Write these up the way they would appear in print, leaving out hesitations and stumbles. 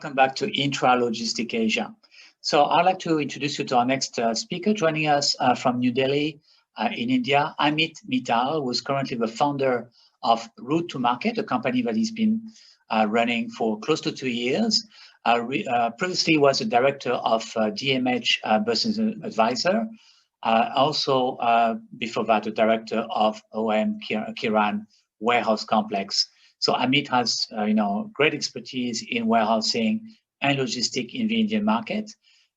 welcome back to Intralogistic Asia. So I'd like to introduce you to our next speaker, joining us from New Delhi in India, Amit Mittal, who is currently the founder of Route to Market, a company that he's been running for close to 2 years. Previously was a director of DMH Business Advisor, also before that a director of OM Kiran Warehouse Complex. So Amit has, great expertise in warehousing and logistics in the Indian market.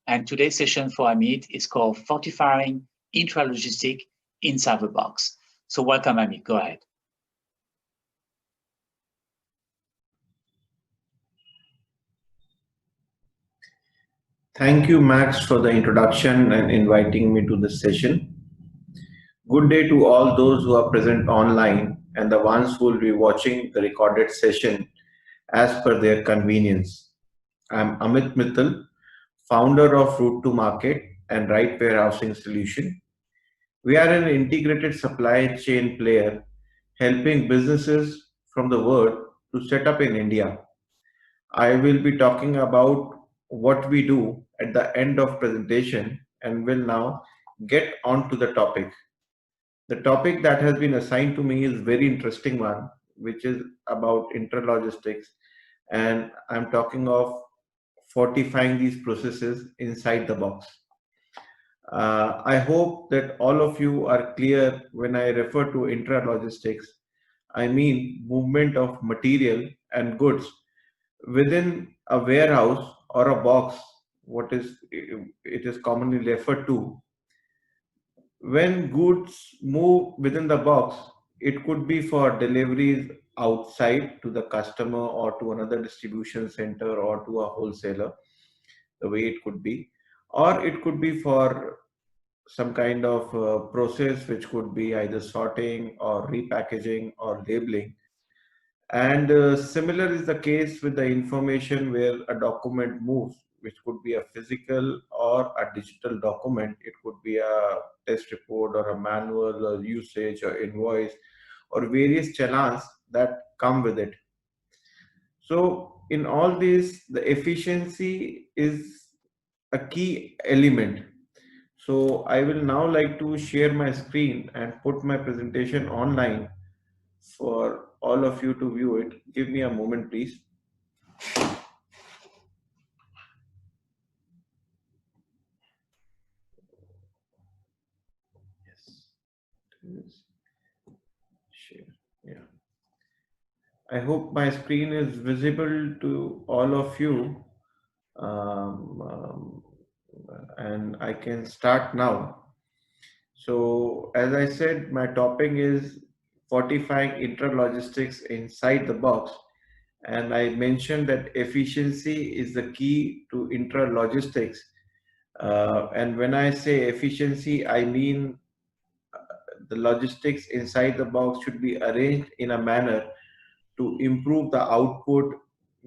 And today's session for Amit is called Fortifying Intralogistic Inside the Box. So welcome, Amit. Go ahead. Thank you, Max, for the introduction and inviting me to this session. Good day to all those who are present online and the ones who will be watching the recorded session as per their convenience. I'm Amit Mittal, founder of Route to Market and Right Warehousing Solution. We are an integrated supply chain player helping businesses from the world to set up in India. I will be talking about what we do at the end of presentation and will now get on to the topic. The topic that has been assigned to me is very interesting one, which is about intralogistics, and I'm talking of fortifying these processes inside the box. I hope that all of you are clear when I refer to intralogistics. I mean movement of material and goods within a warehouse or a box, what is it is commonly referred to. When goods move within the box, it could be for deliveries outside to the customer or to another distribution center or to a wholesaler, the way it could be, or it could be for some kind of process which could be either sorting or repackaging or labeling. And similar is the case with the information where a document moves, which could be a physical or a digital document. It could be a test report or a manual or usage or invoice or various challans that come with it. So in all this, the efficiency is a key element. So I will now like to share my screen and put my presentation online for all of you to view it. Give me a moment, please. Yes. Share. Yeah. I hope my screen is visible to all of you. Um, and I can start now. So as I said, my topic is fortifying intralogistics inside the box. And I mentioned that efficiency is the key to intralogistics. And when I say efficiency, I mean the logistics inside the box should be arranged in a manner to improve the output,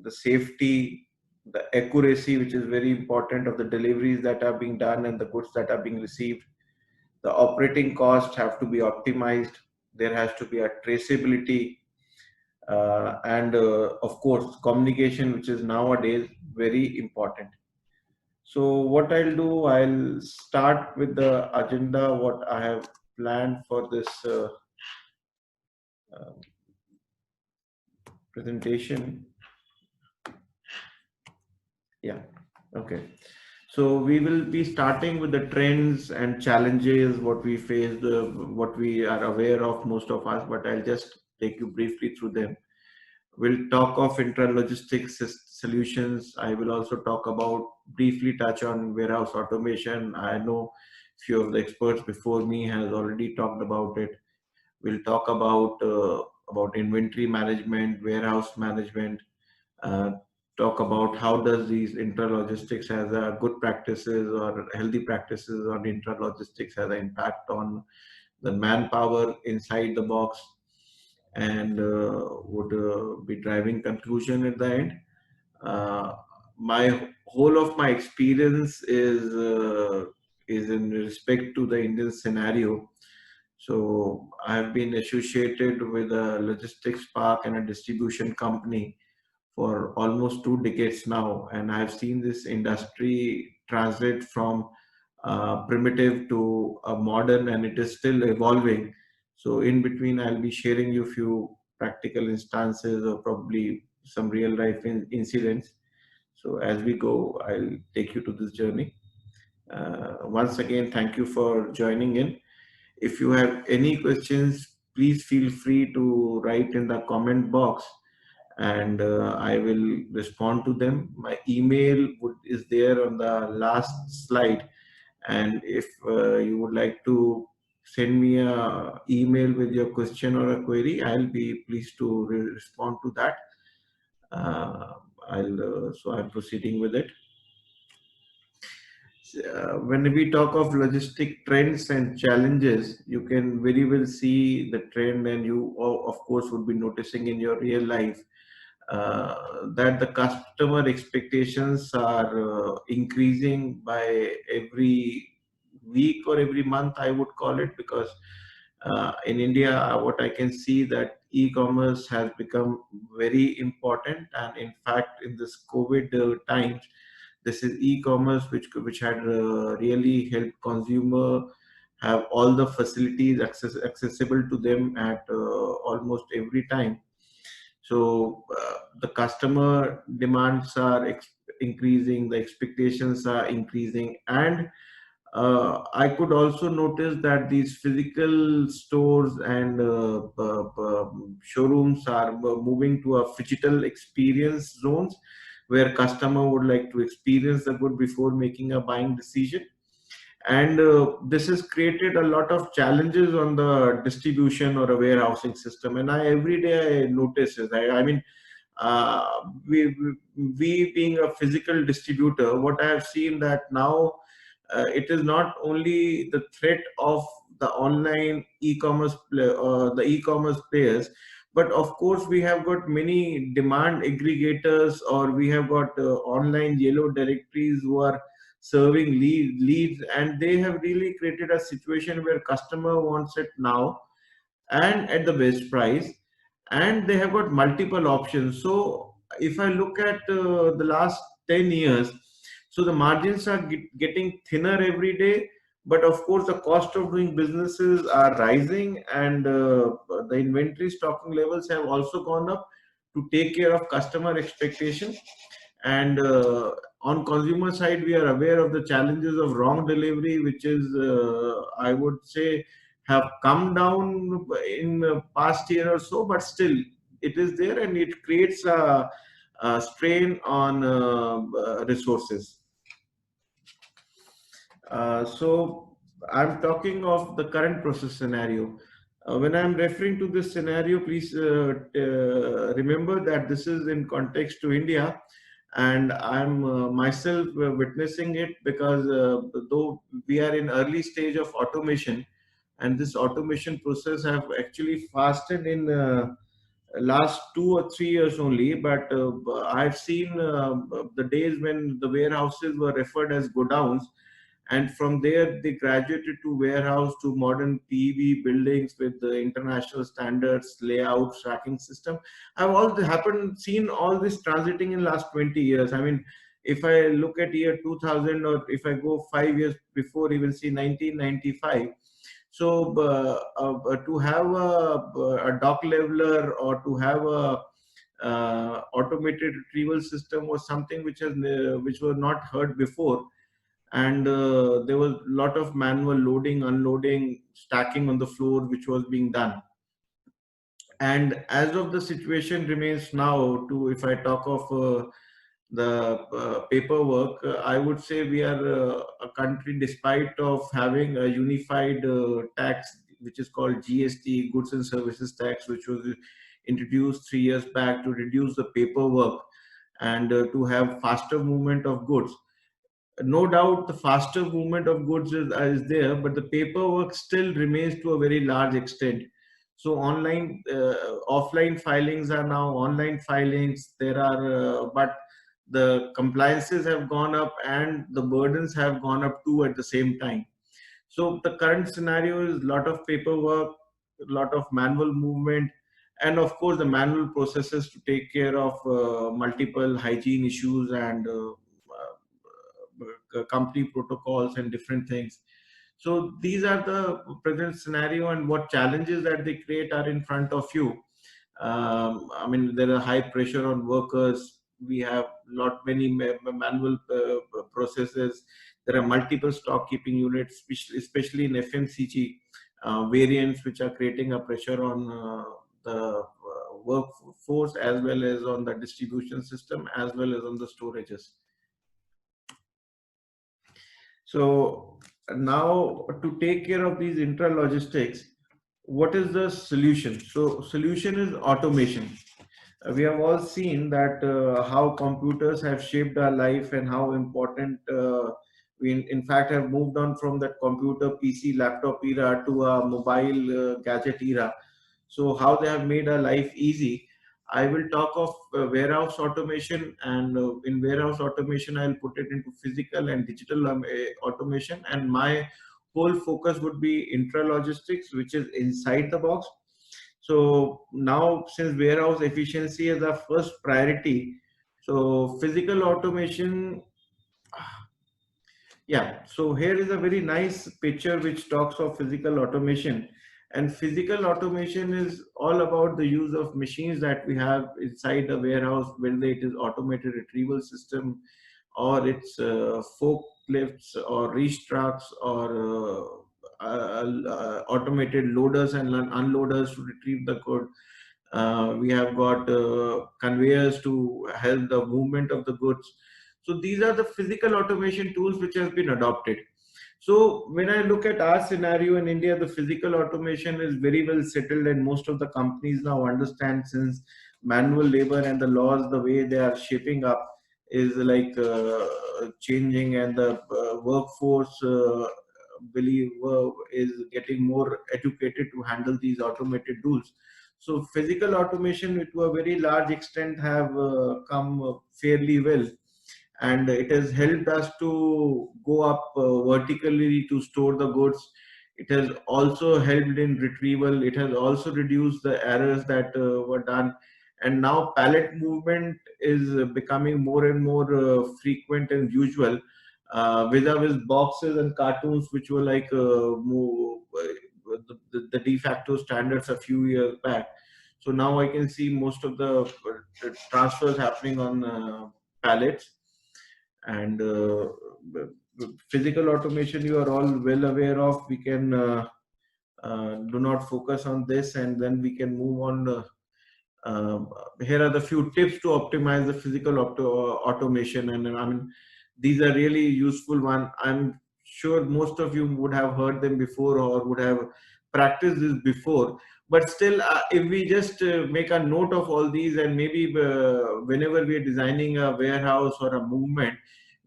the safety, the accuracy, which is very important, of the deliveries that are being done and the goods that are being received. The operating costs have to be optimized. There has to be a traceability, and of course communication, which is nowadays very important. So what I'll do, I'll start with the agenda, what I have planned for this uh, presentation. Yeah, okay. So we will be starting with the trends and challenges, what we face, what we are aware of, most of us, but I'll just take you briefly through them. We'll talk of intralogistics solutions. I will also talk about, briefly touch on warehouse automation. I know few of the experts before me has already talked about it. We'll talk about inventory management, warehouse management, uh, talk about how does these intralogistics has a good practices or healthy practices on intralogistics has an impact on the manpower inside the box, and would be driving conclusion at the end. My whole of my experience is in respect to the Indian scenario. So I have been associated with a logistics park and a distribution company for almost 2 decades now, and I've seen this industry transit from primitive to modern, and it is still evolving. So in between, I'll be sharing you a few practical instances or probably some real life incidents. So as we go, I'll take you to this journey. Once again, thank you for joining in. If you have any questions, please feel free to write in the comment box, and I will respond to them. My email is there on the last slide, and if you would like to send me a email with your question or a query, I'll be pleased to respond to that. Uh, so I'm proceeding with it. When we talk of logistic trends and challenges, you can very well see the trend, and you, of course, would be noticing in your real life that the customer expectations are increasing by every week or every month, I would call it, because in India, what I can see that e-commerce has become very important, and in fact, in this COVID times, this is e-commerce which had really helped consumer have all the facilities accessible to them at almost every time. So the customer demands are increasing, the expectations are increasing, and I could also notice that these physical stores and showrooms are moving to a digital experience zones where customer would like to experience the good before making a buying decision. And this has created a lot of challenges on the distribution or a warehousing system. And I every day I notice is I mean uh, we being a physical distributor, what I have seen that now it is not only the threat of the online the e-commerce players, but of course we have got many demand aggregators, or we have got online yellow directories who are serving leads, and they have really created a situation where customer wants it now and at the best price, and they have got multiple options. So if I look at the last 10 years, so the margins are getting thinner every day, but of course the cost of doing businesses are rising, and the inventory stocking levels have also gone up to take care of customer expectation. And on consumer side, we are aware of the challenges of wrong delivery, which is I would say have come down in the past year or so, but still it is there, and it creates a strain on resources. So I'm talking of the current process scenario. When I'm referring to this scenario, please remember that this is in context to India, and I'm myself witnessing it, because though we are in early stage of automation, and this automation process have actually fastened in last 2 or 3 years only, but I've seen the days when the warehouses were referred as godowns, and from there they graduated to warehouse to modern PV buildings with the international standards, layout, tracking system. I've all happened seen all this transiting in last 20 years. I mean, if I look at year 2000, or if I go 5 years before, even see 1995. So to have a dock leveler, or to have a automated retrieval system was something which was not heard before, and there was a lot of manual loading, unloading, stacking on the floor which was being done. And as of the situation remains now, to if I talk of the paperwork, I would say we are a country, despite of having a unified tax which is called GST, goods and services tax, which was introduced 3 years back to reduce the paperwork and to have faster movement of goods. No doubt the faster movement of goods is there, but the paperwork still remains to a very large extent. So online offline filings are now online filings. There are but the compliances have gone up and the burdens have gone up too at the same time. So the current scenario is a lot of paperwork, a lot of manual movement, and of course the manual processes to take care of multiple hygiene issues and company protocols and different things. So these are the present scenario, and what challenges that they create are in front of you. I mean, there are high pressure on workers. We have not many manual processes. There are multiple stock keeping units, especially in FMCG variants, which are creating a pressure on the workforce, as well as on the distribution system, as well as on the storages. So now, to take care of these intra-logistics, what is the solution? So solution is automation. We have all seen that how computers have shaped our life, and how important we in fact have moved on from that computer, PC, laptop era to a mobile gadget era. So how they have made our life easy. I will talk of warehouse automation, and in warehouse automation, I'll put it into physical and digital automation. And my whole focus would be intra-logistics, which is inside the box. So now, since warehouse efficiency is our first priority, so physical automation, yeah. So here is a very nice picture which talks of physical automation. And physical automation is all about the use of machines that we have inside the warehouse, whether it is automated retrieval system, or it's forklifts or reach trucks, or automated loaders and unloaders to retrieve the goods. We have got conveyors to help the movement of the goods. So these are the physical automation tools which have been adopted. So when I look at our scenario in India, the physical automation is very well settled, and most of the companies now understand, since manual labor and the laws, the way they are shaping up, is like changing, and the workforce believe is getting more educated to handle these automated tools. So physical automation, to a very large extent, have come fairly well, and it has helped us to go up vertically to store the goods. It has also helped in retrieval. It has also reduced the errors that were done. And now pallet movement is becoming more and more frequent and usual, vis-a-vis boxes and cartoons, which were like the de facto standards a few years back. So now I can see most of the transfers happening on pallets. And physical automation, you are all well aware of. We can do not focus on this, and then we can move on. Here are the few tips to optimize the physical automation, and I mean, these are really useful one. I'm sure most of you would have heard them before, or would have practiced this before. But still, if we just make a note of all these, and maybe whenever we are designing a warehouse or a movement,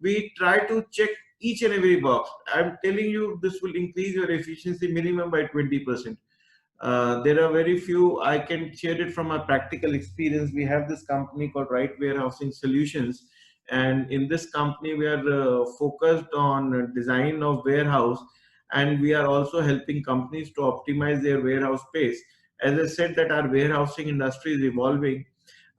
we try to check each and every box. I'm telling you, this will increase your efficiency minimum by 20%. There are very few. I can share it from a practical experience. We have this company called Right Warehousing Solutions, and in this company, we are focused on design of warehouse, and we are also helping companies to optimize their warehouse space. As I said, that our warehousing industry is evolving.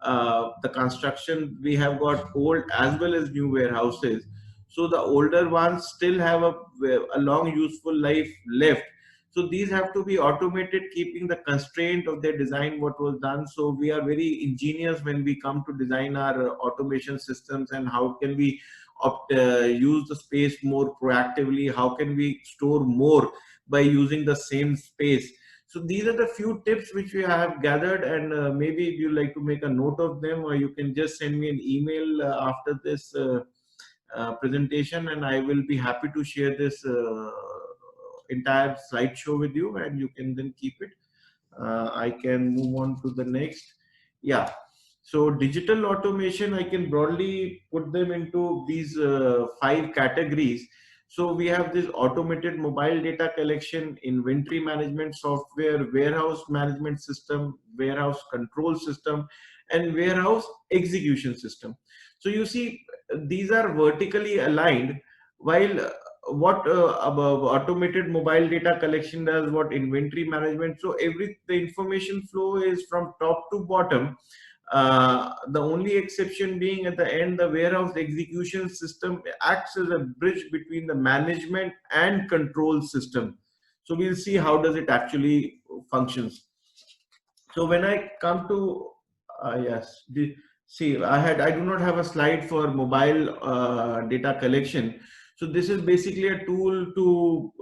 The construction, we have got old as well as new warehouses. So the older ones still have a long useful life left. So these have to be automated, keeping the constraint of their design what was done. So we are very ingenious when we come to design our automation systems, and how can we use the space more proactively, how can we store more by using the same space. So these are the few tips which we have gathered, and maybe if you like to make a note of them, or you can just send me an email after this presentation, and I will be happy to share this entire slideshow with you, and you can then keep it. I can move on to the next. Yeah. So digital automation, I can broadly put them into these 5 categories. So we have this automated mobile data collection, inventory management software, warehouse management system, warehouse control system, and warehouse execution system. So you see, these are vertically aligned, while what about automated mobile data collection does, what inventory management. So the information flow is from top to bottom. The only exception being at the end, the warehouse execution system acts as a bridge between the management and control system. So we'll see how does it actually functions. So when I come to yes, see, I do not have a slide for mobile data collection. So this is basically a tool to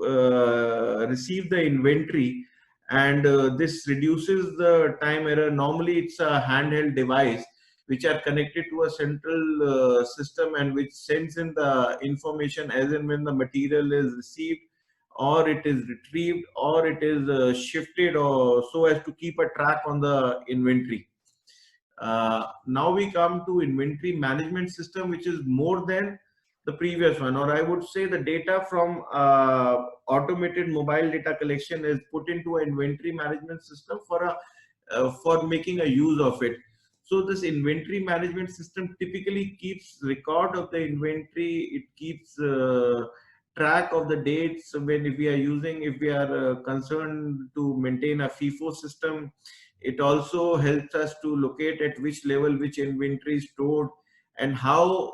receive the inventory, and this reduces the time error. Normally, it's a handheld device which are connected to a central system and which sends in the information as and when the material is received, or it is retrieved, or it is shifted, or so as to keep a track on the inventory. Now we come to inventory management system, which is more than the previous one, or I would say the data from automated mobile data collection is put into an inventory management system for making a use of it. So this inventory management system typically keeps record of the inventory. It keeps track of the dates when if we are concerned to maintain a FIFO system. It also helps us to locate at which level which inventory is stored and how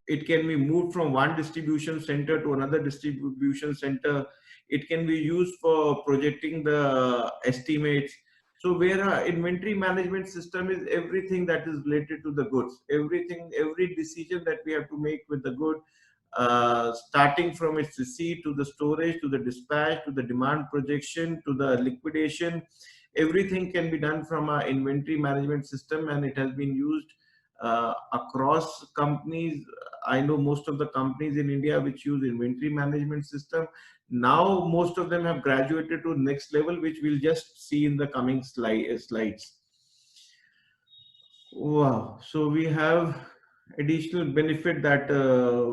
it can be moved from one distribution center to another distribution center. It can be used for projecting the estimates. So where our inventory management system is everything that is related to the goods, every decision that we have to make with the good, starting from its receipt to the storage, to the dispatch, to the demand projection, to the liquidation, everything can be done from our inventory management system, and it has been used across companies. I know most of the companies in India which use inventory management system. Now most of them have graduated to next level, which we'll just see in the coming slides. Wow. So we have additional benefit that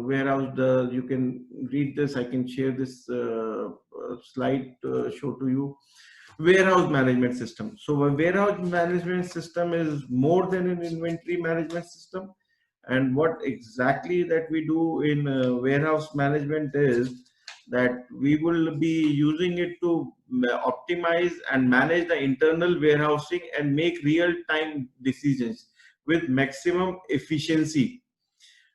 warehouse does. You can read this. I can share this slide show to you. Warehouse management system. So a warehouse management system is more than an inventory management system. And what exactly that we do in warehouse management is that we will be using it to optimize and manage the internal warehousing and make real-time decisions with maximum efficiency.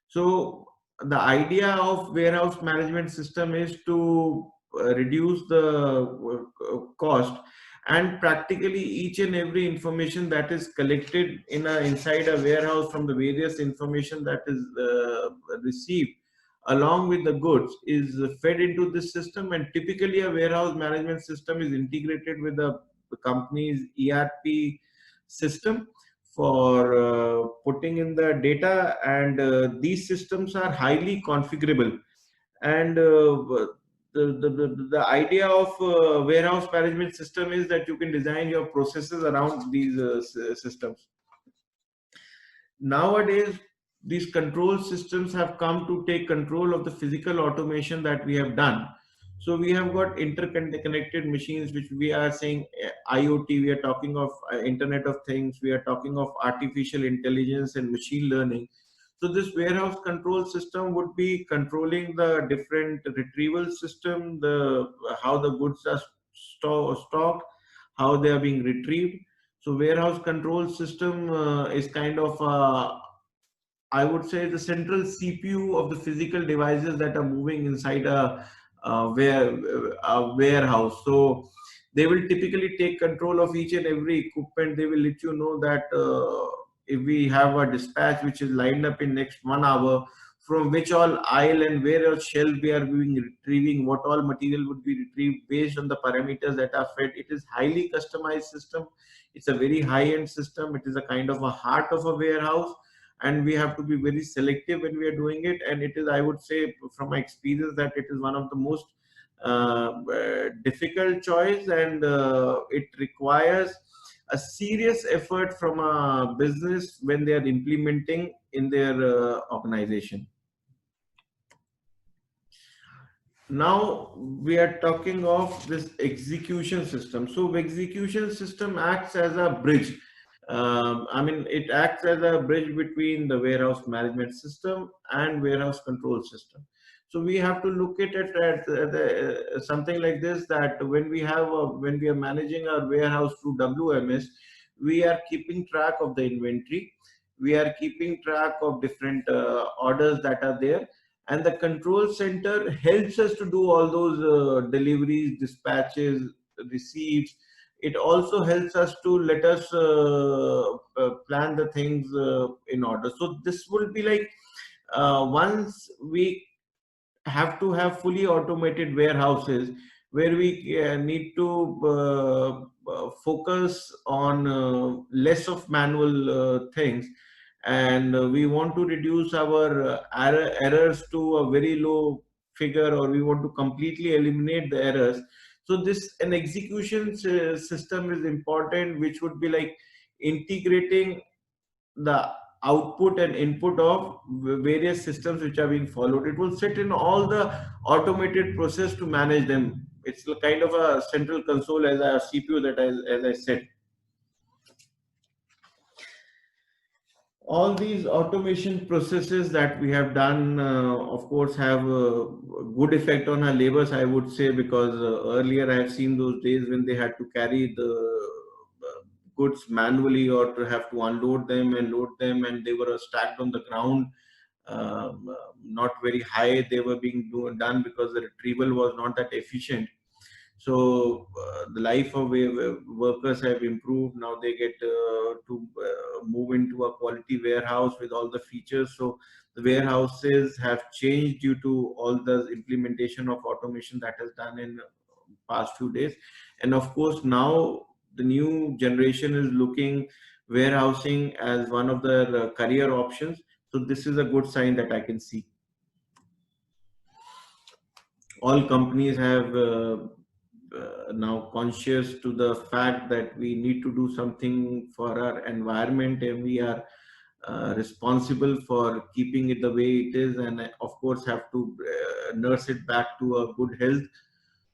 So the idea of warehouse management system is to reduce the cost, and practically each and every information that is collected inside a warehouse from the various information that is received along with the goods is fed into this system. And typically a warehouse management system is integrated with the company's ERP system for putting in the data, and these systems are highly configurable. And the idea of warehouse management system is that you can design your processes around these systems. Nowadays, these control systems have come to take control of the physical automation that we have done. So we have got interconnected machines, which we are saying IoT, we are talking of Internet of Things, we are talking of artificial intelligence and machine learning. So this warehouse control system would be controlling the different retrieval system, how the goods are stocked, how they are being retrieved. So warehouse control system is kind of, I would say, the central CPU of the physical devices that are moving inside a warehouse. So they will typically take control of each and every equipment. They will let you know that if we have a dispatch which is lined up in next 1 hour, from which all aisle and where all shelf we are retrieving, what all material would be retrieved based on the parameters that are fed. It is highly customized system. It's a very high-end system. It is a kind of a heart of a warehouse, and we have to be very selective when we are doing it. And it is, I would say from my experience, that it is one of the most difficult choice, and it requires a serious effort from a business when they are implementing in their organization. Now we are talking of this execution system. So execution system acts as a bridge. I mean, it acts as a bridge between the warehouse management system and warehouse control system. So we have to look at it at something like this, that when we are managing our warehouse through WMS, we are keeping track of the inventory, we are keeping track of different orders that are there, and the control center helps us to do all those deliveries, dispatches, receipts. It also helps us to let us plan the things in order. So this will be like, once we have to have fully automated warehouses, where we need to focus on less of manual things, and we want to reduce our errors to a very low figure, or we want to completely eliminate the errors. So this an execution system is important, which would be like integrating the output and input of various systems which are being followed. It will sit in all the automated process to manage them. It's kind of a central console as a CPU, that as I said. All these automation processes that we have done, of course, have a good effect on our labors, I would say, because earlier I have seen those days when they had to carry the goods manually, or to have to unload them and load them, and they were stacked on the ground, not very high. They were being done because the retrieval was not that efficient. So the life of workers have improved. Now they get to move into a quality warehouse with all the features. So the warehouses have changed due to all the implementation of automation that has done in past few days. And of course, now the new generation is looking warehousing as one of their career options. So this is a good sign that I can see. All companies have now conscious to the fact that we need to do something for our environment, and we are responsible for keeping it the way it is, and of course have to nurse it back to a good health.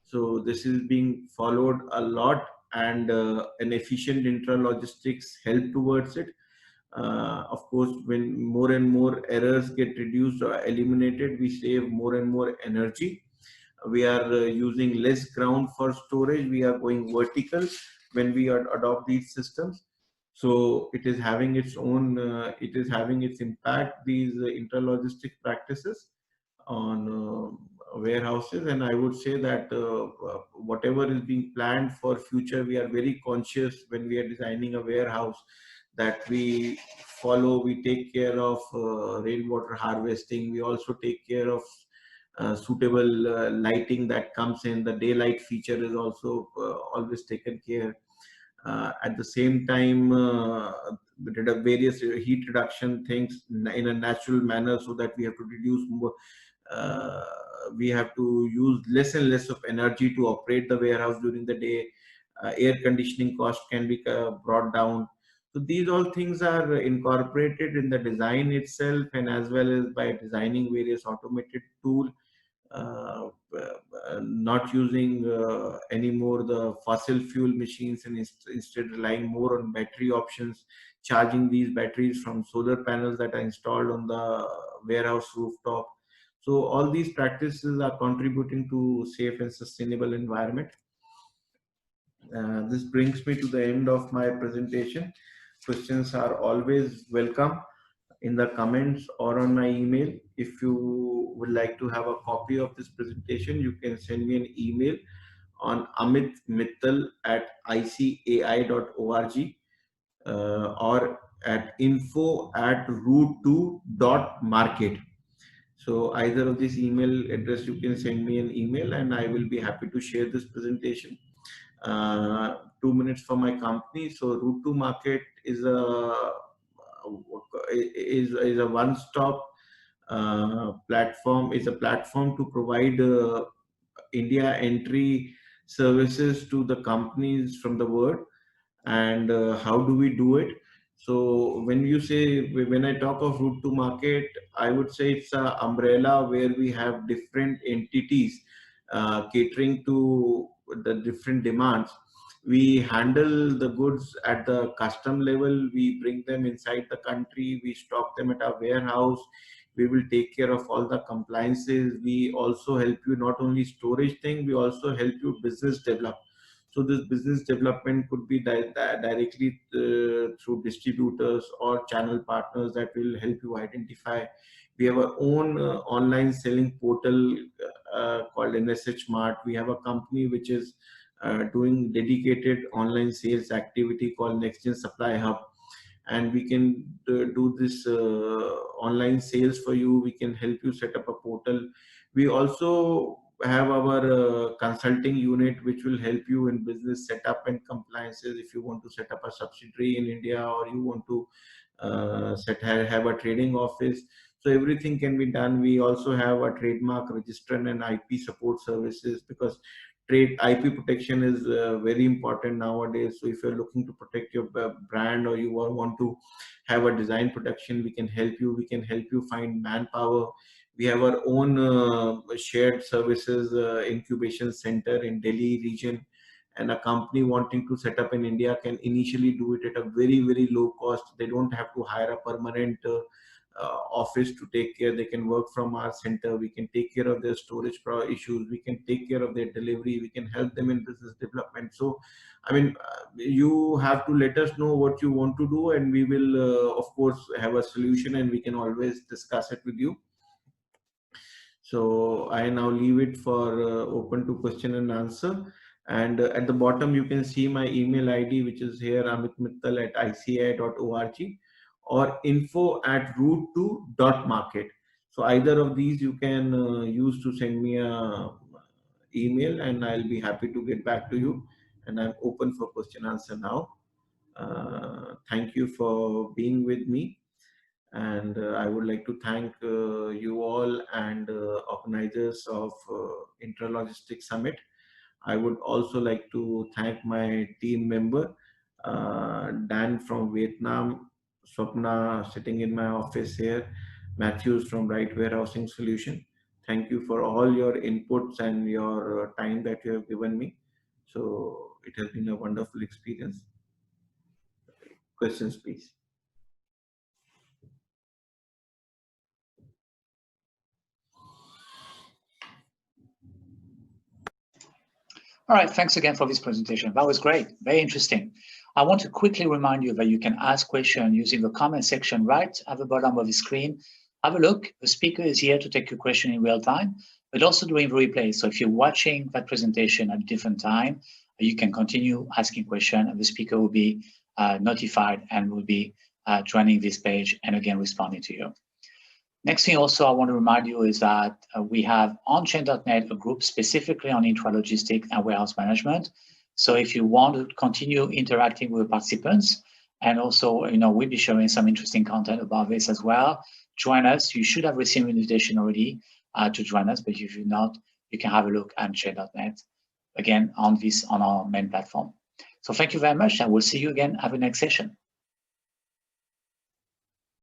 So this is being followed a lot, and an efficient intralogistics help towards it. Of course, when more and more errors get reduced or eliminated, we save more and more energy. We are using less ground for storage. We are going vertical when we adopt these systems. So it is having its own, it is having its impact, these intralogistic practices on warehouses. And I would say that whatever is being planned for future, we are very conscious when we are designing a warehouse, that we follow, we take care of rainwater harvesting. We also take care of suitable lighting that comes in. The daylight feature is also always taken care. At the same time, various heat reduction things in a natural manner, so that we have to reduce more, we have to use less and less of energy to operate the warehouse during the day. Air conditioning cost can be brought down. So these all things are incorporated in the design itself, and as well as by designing various automated tools, not using anymore the fossil fuel machines, and instead relying more on battery options, charging these batteries from solar panels that are installed on the warehouse rooftop. So all these practices are contributing to safe and sustainable environment. This brings me to the end of my presentation. Questions are always welcome in the comments or on my email. If you would like to have a copy of this presentation, you can send me an email on amitmittal@icai.org or at info@route2.market. So either of this email address, you can send me an email, and I will be happy to share this presentation. 2 minutes for my company. So Route2Market is a one-stop platform. Is a platform to provide India entry services to the companies from the world. And how do we do it? So when I talk of Route2Market, I would say it's an umbrella where we have different entities catering to the different demands. We handle the goods at the custom level. We bring them inside the country. We stock them at our warehouse. We will take care of all the compliances. We also help you not only storage thing, we also help you business develop. So this business development could be directly through distributors or channel partners that will help you identify. We have our own online selling portal called NSH Mart. We have a company which is doing dedicated online sales activity called NextGen Supply Hub, and we can do this online sales for you. We can help you set up a portal. We also have our consulting unit which will help you in business setup and compliances. If you want to set up a subsidiary in India, or you want to have a trading office, so everything can be done. We also have a trademark register and IP support services, because trade IP protection is very important nowadays. So if you're looking to protect your brand, or you want to have a design protection, we can help you. We can help you find manpower. We have our own shared services incubation center in Delhi region, and a company wanting to set up in India can initially do it at a very low cost. They don't have to hire a permanent office to take care. They can work from our center. We can take care of their storage issues. We can take care of their delivery. We can help them in business development. So, I mean, you have to let us know what you want to do, and we will, of course, have a solution, and we can always discuss it with you. So I now leave it for open to question and answer. And at the bottom, you can see my email ID, which is here, amitmittal@ici.org, or info@route2.market. So either of these you can use to send me a email, and I'll be happy to get back to you. And I'm open for question answer now. Thank you for being with me. And I would like to thank you all and organizers of Intralogistics Summit. I would also like to thank my team member, Dan from Vietnam, Swapna sitting in my office here, Matthews from Right Warehousing Solution. Thank you for all your inputs and your time that you have given me. So it has been a wonderful experience. Questions, please. All right, thanks again for this presentation. That was great, very interesting. I want to quickly remind you that you can ask questions using the comment section right at the bottom of the screen. Have a look. The speaker is here to take your question in real time, but also doing the replay. So if you're watching that presentation at a different time, you can continue asking questions, and the speaker will be notified and will be joining this page and again responding to you. Next thing also I want to remind you is that we have on Chain.net a group specifically on intralogistics and warehouse management. So if you want to continue interacting with participants, and also, we'll be showing some interesting content about this as well, join us. You should have received an invitation already to join us, but if you're not, you can have a look at Chain.net again on our main platform. So thank you very much, and we'll see you again at the next session.